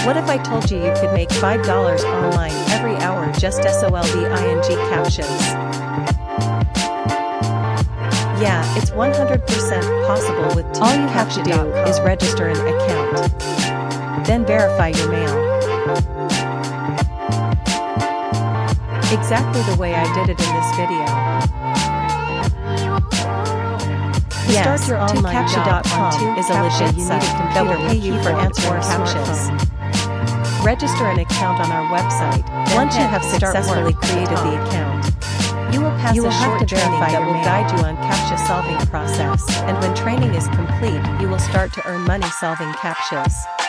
What if I told you you could make $5 online every hour just solving CAPTCHAS? Yeah, it's 100% possible with All you have to do CAPTCHA.com. Is register an account. Then verify your mail. Exactly the way I did it in this video. Yes, Start your online CAPTCHA.com is a legit site that will pay you for answering CAPTCHAs. Register an account on our website. Once you have successfully created the account, you will pass a short training that will guide you on CAPTCHA solving process, and when training is complete, you will start to earn money solving CAPTCHAs.